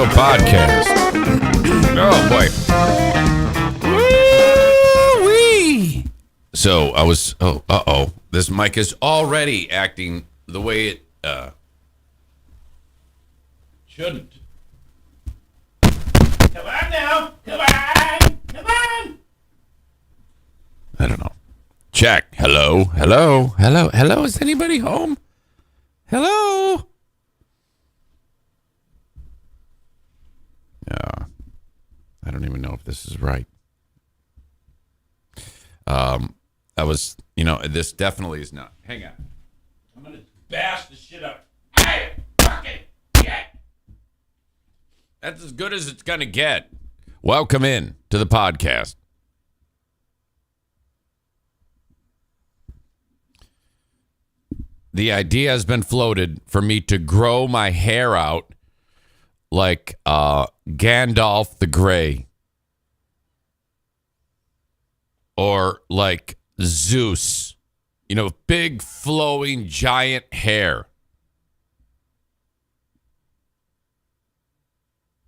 podcast. Oh, boy. Woo-wee. So I was, this mic is already acting the way it shouldn't. Come on now. Come on. Come on. I don't know. Check. Hello. Hello. Hello. Hello. Is anybody home? Hello. I don't even know if this is right. I was, this definitely is not. Hang on. I'm going to bash the shit up. Hey, fucking get. That's as good as it's going to get. Welcome in to the podcast. The idea has been floated for me to grow my hair out like Gandalf the Grey. Or like Zeus. Big flowing giant hair.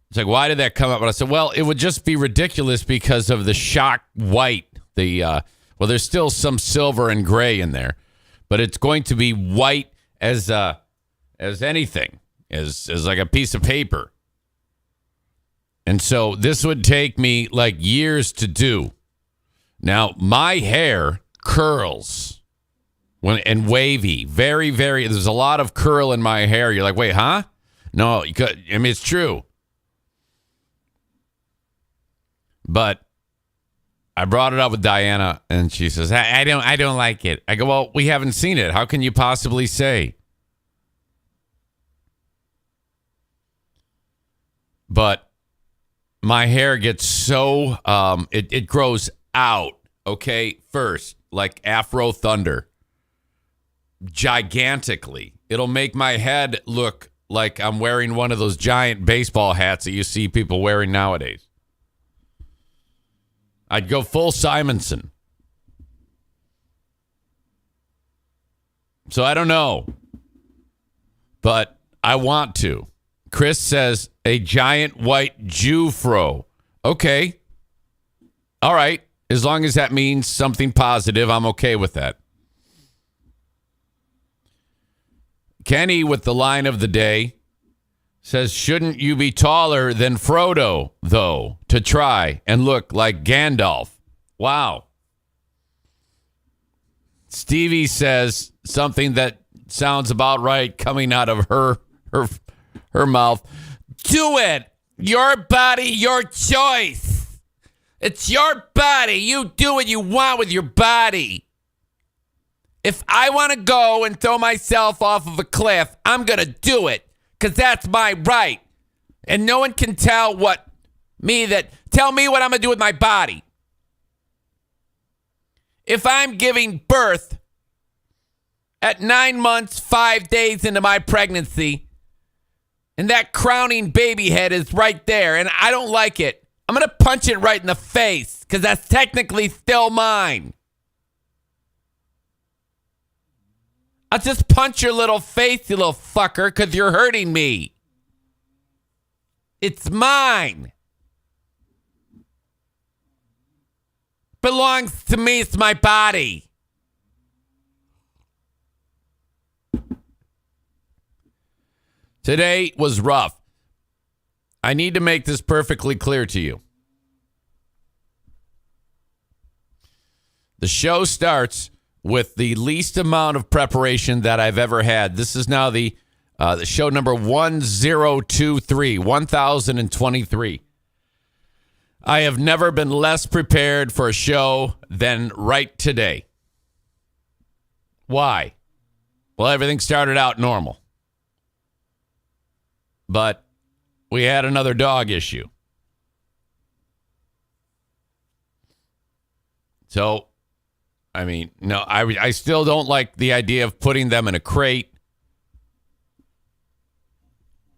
It's like, why did that come up? And I said, well, it would just be ridiculous because of the shock white. There's still some silver and gray in there. But it's going to be white as anything, as like a piece of paper. And so this would take me like years to do. Now, my hair curls and wavy. Very, very, there's a lot of curl in my hair. You're like, wait, huh? No, it's true. But I brought it up with Diana, and she says, I don't like it. I go, well, we haven't seen it. How can you possibly say? But my hair gets so, it grows out, okay, first, like Afro Thunder, gigantically. It'll make my head look like I'm wearing one of those giant baseball hats that you see people wearing nowadays. I'd go full Simonson. So I don't know, but I want to. Chris says a giant white Jew fro. Okay. All right. As long as that means something positive, I'm okay with that. Kenny with the line of the day says, shouldn't you be taller than Frodo, though, to try and look like Gandalf? Wow. Stevie says something that sounds about right coming out of her mouth. Do it. Your body, your choice. It's your body. You do what you want with your body. If I want to go and throw myself off of a cliff, I'm going to do it because that's my right. And no one can tell me what I'm going to do with my body. If I'm giving birth at 9 months, 5 days into my pregnancy, and that crowning baby head is right there, and I don't like it, I'm going to punch it right in the face because that's technically still mine. I'll just punch your little face, you little fucker, because you're hurting me. It's mine. Belongs to me. It's my body. Today was rough. I need to make this perfectly clear to you. The show starts with the least amount of preparation that I've ever had. This is now the show number 1023. I have never been less prepared for a show than right today. Why? Well, everything started out normal. But we had another dog issue. So, no, I still don't like the idea of putting them in a crate.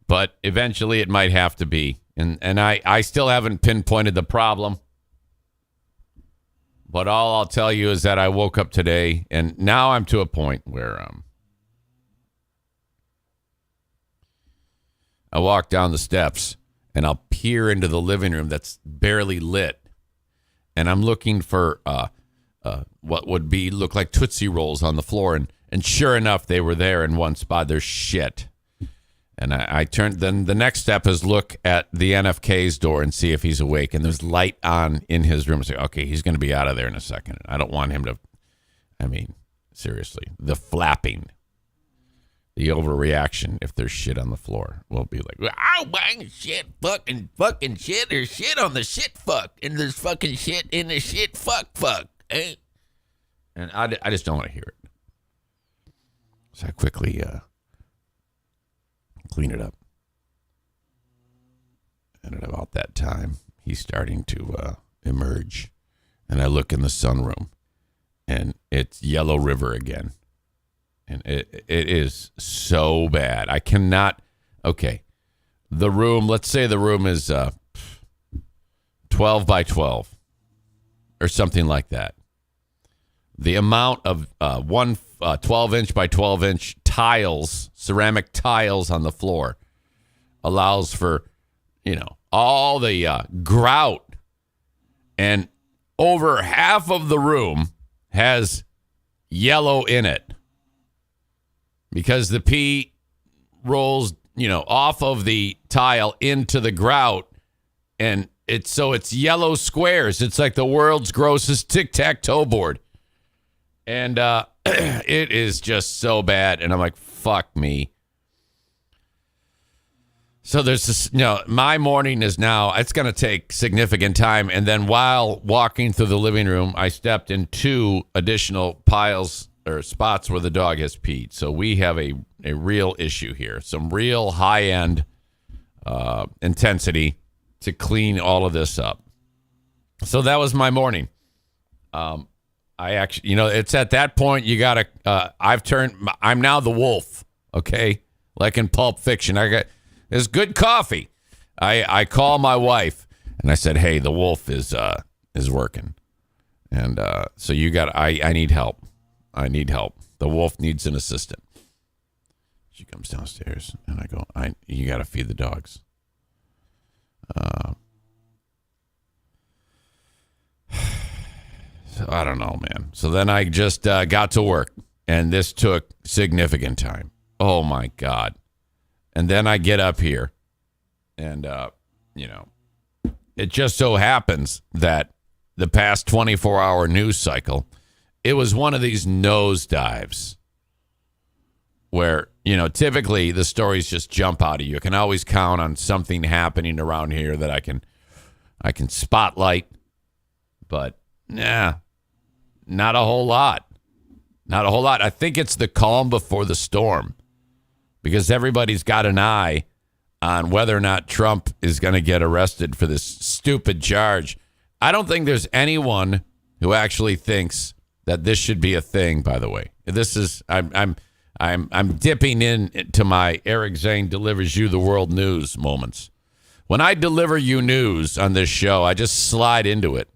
But eventually it might have to be. And I still haven't pinpointed the problem. But all I'll tell you is that I woke up today, and now I'm to a point where I walked down the steps, and I'll peer into the living room that's barely lit, and I'm looking for what would look like Tootsie Rolls on the floor, and sure enough, they were there in one spot. There's shit. And I turned. Then the next step is look at the NFK's door and see if he's awake. And there's light on in his room. I say, okay, he's going to be out of there in a second. I don't want him to. I mean, seriously, the flapping, the overreaction. If there's shit on the floor, we'll be like, oh, bang, shit, fucking shit. There's shit on the shit fuck, and there's fucking shit in the shit fuck. Eh? And I just don't want to hear it. So I quickly clean it up. And at about that time, he's starting to emerge. And I look in the sunroom, and it's Yellow River again. And it is so bad. I cannot. Okay. The room, let's say the room is 12 by 12 or something like that. The amount of 12-inch by 12-inch tiles, ceramic tiles on the floor, allows for, all the grout. And over half of the room has yellow in it because the pee rolls, off of the tile into the grout. And it's yellow squares. It's like the world's grossest tic-tac-toe board. And it is just so bad. And I'm like, fuck me. So there's this, my morning is now, it's going to take significant time. And then while walking through the living room, I stepped in 2 additional piles or spots where the dog has peed. So we have a real issue here. Some real high-end intensity to clean all of this up. So that was my morning. I actually, it's at that point you gotta. I'm now the wolf. Okay, like in Pulp Fiction. There's good coffee. I call my wife and I said, "Hey, the wolf is working, and so you got. I need help. I need help. The wolf needs an assistant." She comes downstairs and I go, "You got to feed the dogs." So I don't know, man. So then I just got to work, and this took significant time. Oh, my God. And then I get up here, and, it just so happens that the past 24-hour news cycle, it was one of these nosedives where, typically the stories just jump out of you. You can always count on something happening around here that I can spotlight, but nah, not a whole lot. Not a whole lot. I think it's the calm before the storm because everybody's got an eye on whether or not Trump is going to get arrested for this stupid charge. I don't think there's anyone who actually thinks that this should be a thing, by the way. This is I'm dipping into my Eric Zane delivers you the world news moments. When I deliver you news on this show, I just slide into it.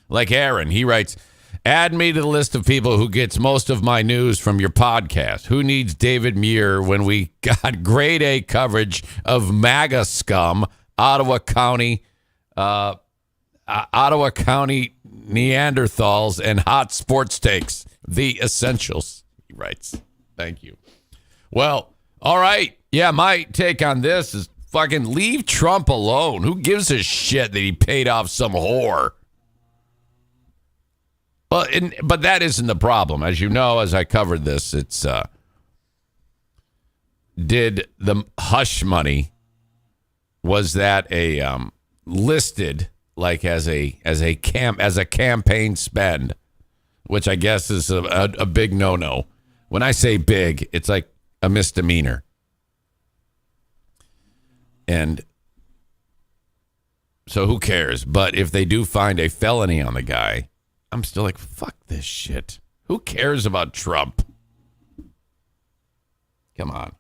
Like Aaron, he writes, add me to the list of people who gets most of my news from your podcast. Who needs David Muir when we got grade A coverage of MAGA scum, Ottawa County Neanderthals, and hot sports takes? The essentials, he writes. Thank you. Well, all right. Yeah, my take on this is fucking leave Trump alone. Who gives a shit that he paid off some whore? But that isn't the problem. As you know, as I covered this, it's did the hush money, was that a listed like as a campaign spend, which I guess is a big no-no. When I say big, it's like a misdemeanor. And so who cares? But if they do find a felony on the guy, I'm still like, fuck this shit. Who cares about Trump? Come on.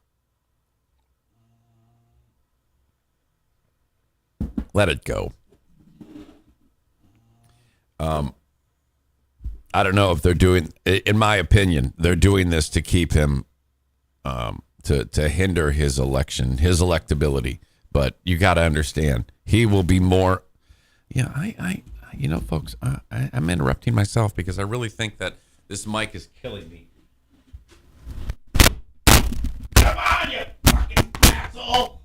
Let it go. I don't know if they're doing, in my opinion, they're doing this to keep him, to hinder his election, his electability. But you got to understand, he will be more. Yeah, folks, I'm interrupting myself because I really think that this mic is killing me. Come on, you fucking asshole!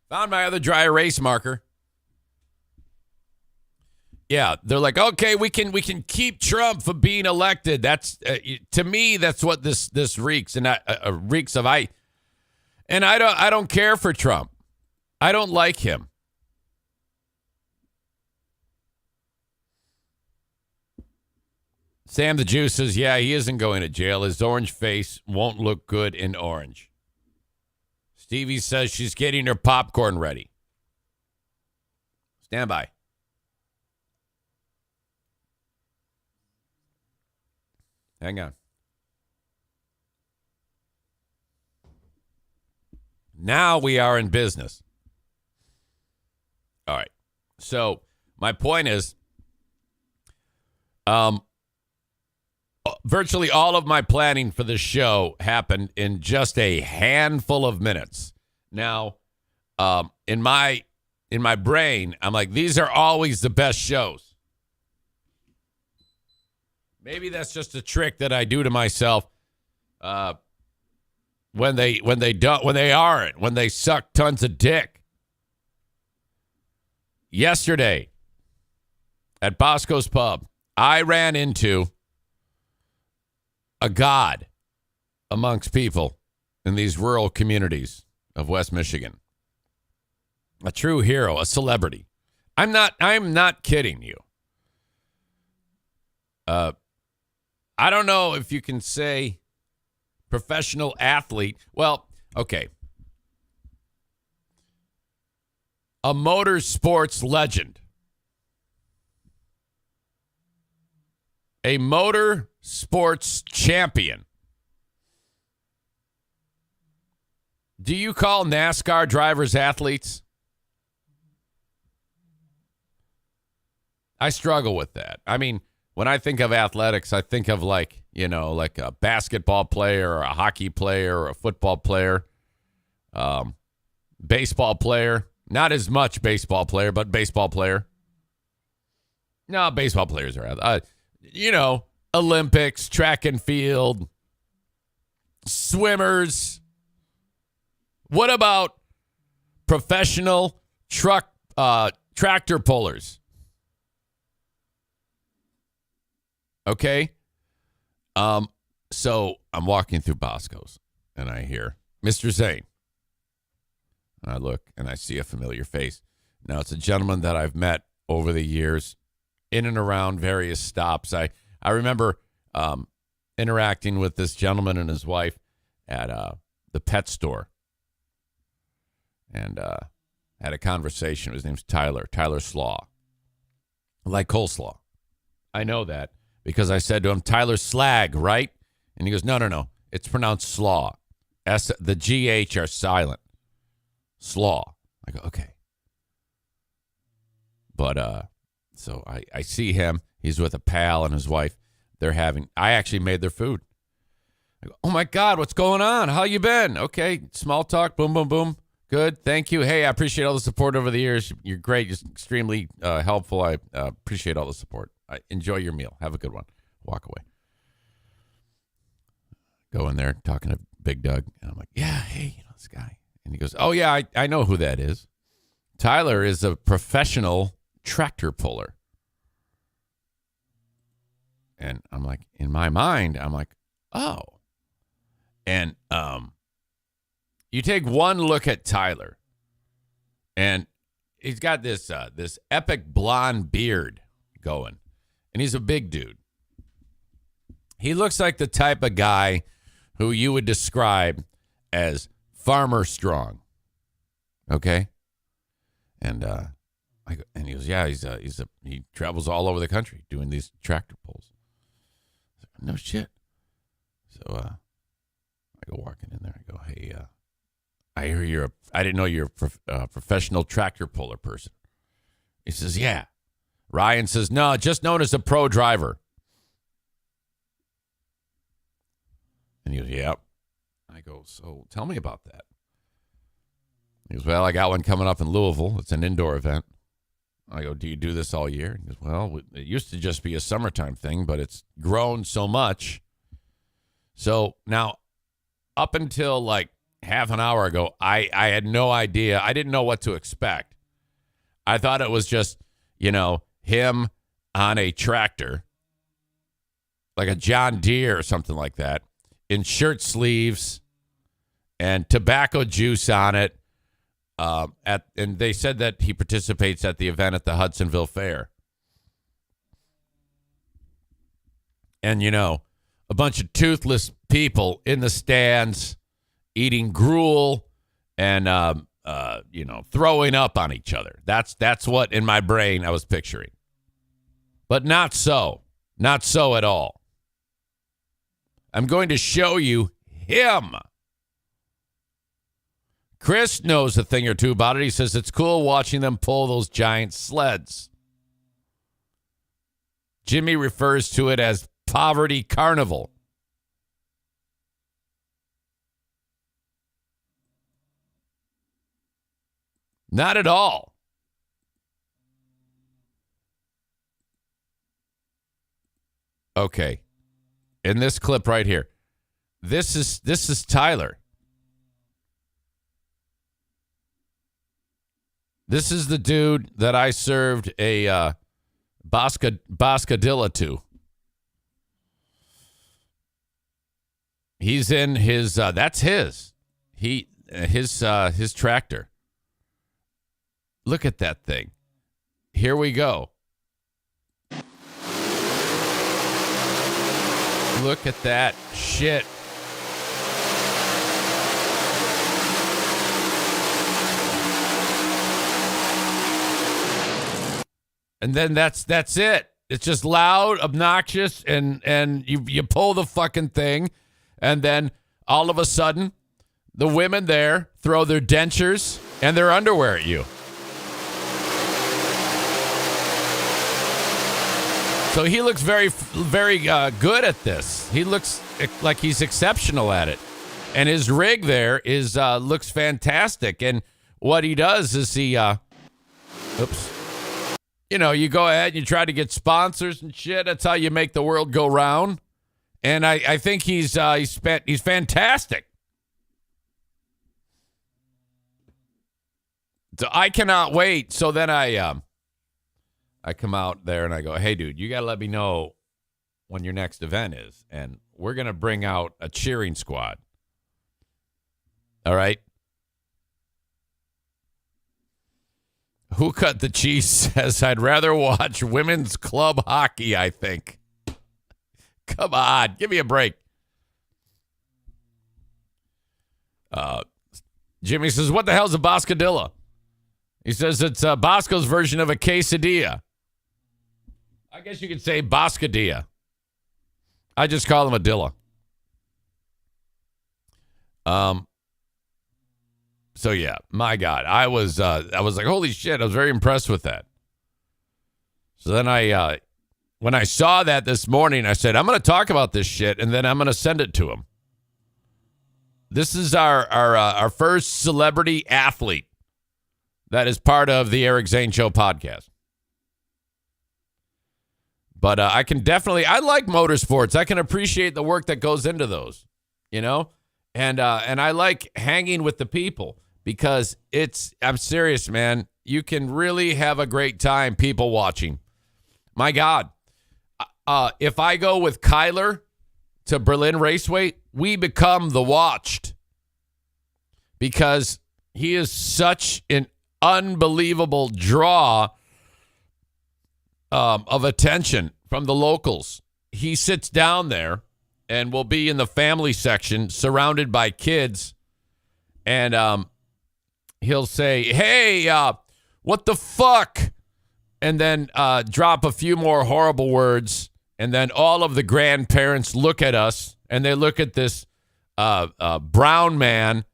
Found my other dry erase marker. Yeah, they're like, okay, we can keep Trump from being elected. That's to me, that's what this reeks and reeks of. I don't care for Trump. I don't like him. Sam the Jew says, yeah, he isn't going to jail. His orange face won't look good in orange. Stevie says she's getting her popcorn ready. Stand by. Hang on. Now we are in business. All right. So my point is, virtually all of my planning for the show happened in just a handful of minutes. Now, in my brain, I'm like, these are always the best shows. Maybe that's just a trick that I do to myself when they suck tons of dick. Yesterday at Bosco's Pub, I ran into a god amongst people in these rural communities of West Michigan. A true hero, a celebrity. I'm not kidding you. I don't know if you can say professional athlete. Well, okay. A motorsports legend. A motor sports champion. Do you call NASCAR drivers athletes? I struggle with that. I mean, when I think of athletics, I think of like a basketball player or a hockey player or a football player, baseball player. Not as much baseball player, but baseball player. No, baseball players are, Olympics, track and field, swimmers. What about professional tractor pullers? Okay. So I'm walking through Bosco's and I hear Mr. Zane. And I look and I see a familiar face. Now it's a gentleman that I've met over the years in and around various stops. I remember interacting with this gentleman and his wife at the pet store and had a conversation. His name's Tyler Slaw. Like coleslaw. I know that because I said to him, Tyler Slag, right? And he goes, no. It's pronounced slaw. The GH are silent. Slaw. I go, okay. But so I see him. He's with a pal and his wife. I actually made their food. I go, oh my God, what's going on? How you been? Okay, small talk, boom, boom, boom. Good, thank you. Hey, I appreciate all the support over the years. You're great, just extremely helpful. I appreciate all the support. Enjoy your meal. Have a good one. Walk away. Go in there, talking to Big Doug. And I'm like, yeah, hey, this guy. And he goes, oh, yeah, I know who that is. Tyler is a professional tractor puller. And I'm like, in my mind, I'm like, oh. And you take one look at Tyler, and he's got this epic blonde beard going. And he's a big dude. He looks like the type of guy who you would describe as farmer strong. Okay? And and he goes, yeah, he travels all over the country doing these tractor pulls. No shit. So I go walking in there. I go, hey, I hear I didn't know you're a professional tractor puller person. He says, yeah. Ryan says, no, just known as a pro driver. And he goes, yep. I go, so tell me about that. He goes, well, I got one coming up in Louisville. It's an indoor event. I go, do you do this all year? He goes, well, it used to just be a summertime thing, but it's grown so much. So now, up until like half an hour ago, I had no idea. I didn't know what to expect. I thought it was just, him on a tractor, like a John Deere or something like that, in shirt sleeves and tobacco juice on it. And they said that he participates at the event at the Hudsonville Fair. And, a bunch of toothless people in the stands eating gruel and, throwing up on each other. That's what in my brain I was picturing. But not so. Not so at all. I'm going to show you him. Chris knows a thing or two about it. He says it's cool watching them pull those giant sleds. Jimmy refers to it as Poverty Carnival. Not at all. Okay. In this clip right here. This is Tyler. This is the dude that I served a Boscadilla to. He's in his that's his. His tractor. Look at that thing. Here we go. Look at that shit. And then that's it. It's just loud, obnoxious, and you pull the fucking thing, and then all of a sudden, the women there throw their dentures and their underwear at you. So he looks very, very good at this. He looks like he's exceptional at it, and his rig there is looks fantastic. And what he does is he, you go ahead and you try to get sponsors and shit. That's how you make the world go round. And I think he's fantastic. So I cannot wait. So then I come out there and I go, hey, dude, you got to let me know when your next event is. And we're going to bring out a cheering squad. All right. Who Cut the Cheese says, I'd rather watch women's club hockey, I think. Come on, give me a break. Jimmy says, what the hell's a Boscadilla? He says it's Bosco's version of a quesadilla. I guess you could say Boscadilla. I just call him a Dilla. So yeah, my God, I was like, holy shit, I was very impressed with that. So then when I saw that this morning, I said, I'm going to talk about this shit, and then I'm going to send it to him. This is our first celebrity athlete that is part of the Eric Zane Show podcast. But I like motorsports. I can appreciate the work that goes into those, and I like hanging with the people. Because I'm serious, man. You can really have a great time people watching. My God. If I go with Kyler to Berlin Raceway, we become the watched. Because he is such an unbelievable draw of attention from the locals. He sits down there and will be in the family section surrounded by kids. And he'll say, hey, what the fuck? And then drop a few more horrible words. And then all of the grandparents look at us, and they look at this brown man,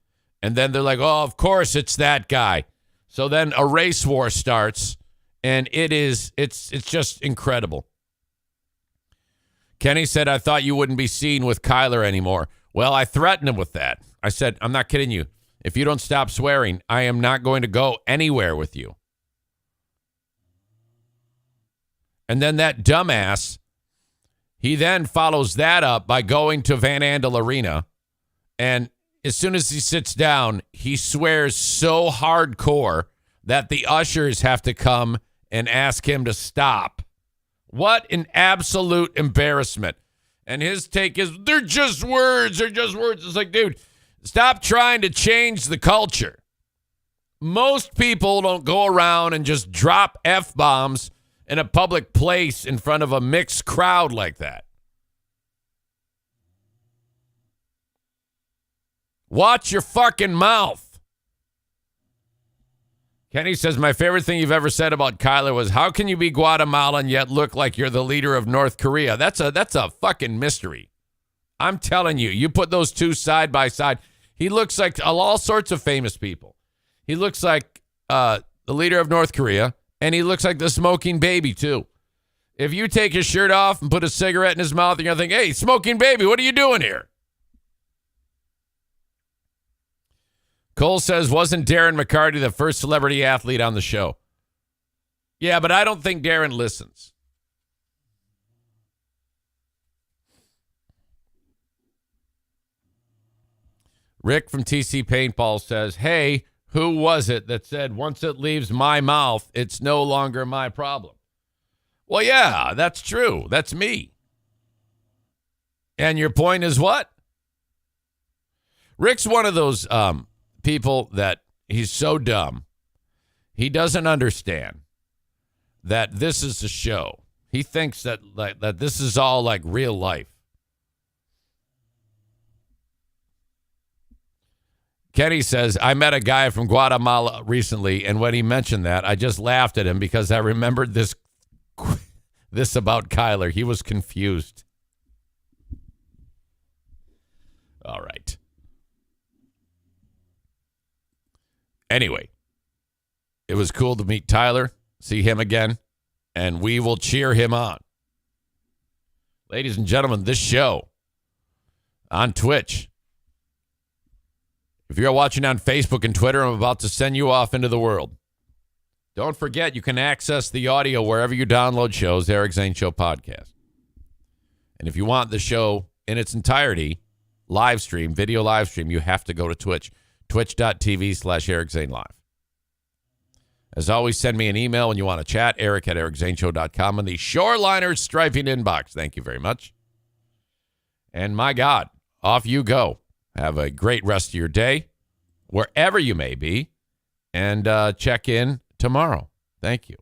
and then they're like, oh, of course it's that guy. So then a race war starts, and it's just incredible. Kenny said, I thought you wouldn't be seen with Kyler anymore. Well, I threatened him with that. I said, I'm not kidding you. If you don't stop swearing, I am not going to go anywhere with you. And then that dumbass, he then follows that up by going to Van Andel Arena. And as soon as he sits down, he swears so hardcore that the ushers have to come and ask him to stop. What an absolute embarrassment. And his take is, they're just words. They're just words. It's like, dude, stop trying to change the culture. Most people don't go around and just drop F-bombs in a public place in front of a mixed crowd like that. Watch your fucking mouth. Kenny says, my favorite thing you've ever said about Kyler was, how can you be Guatemalan yet look like you're the leader of North Korea? That's a fucking mystery. I'm telling you, you put those two side by side. He looks like all sorts of famous people. He looks like the leader of North Korea, and he looks like the smoking baby, too. If you take his shirt off and put a cigarette in his mouth, you're going to think, hey, smoking baby, what are you doing here? Cole says, wasn't Darren McCarty the first celebrity athlete on the show? Yeah, but I don't think Darren listens. Rick from TC Paintball says, hey, who was it that said, once it leaves my mouth, it's no longer my problem? Well, yeah, that's true. That's me. And your point is what? Rick's one of those people that he's so dumb. He doesn't understand that this is a show. He thinks that this is all like real life. Kenny says, I met a guy from Guatemala recently, and when he mentioned that, I just laughed at him because I remembered this about Kyler. He was confused. All right. Anyway, it was cool to meet Tyler, see him again, and we will cheer him on. Ladies and gentlemen, this show on Twitch. If you're watching on Facebook and Twitter, I'm about to send you off into the world. Don't forget, you can access the audio wherever you download shows, Eric Zane Show Podcast. And if you want the show in its entirety, live stream, video live stream, you have to go to Twitch, twitch.tv/Eric Zane Live. As always, send me an email when you want to chat, eric@ericzaneshow.com, in the Shoreliners striping inbox. Thank you very much. And my God, off you go. Have a great rest of your day, wherever you may be, and check in tomorrow. Thank you.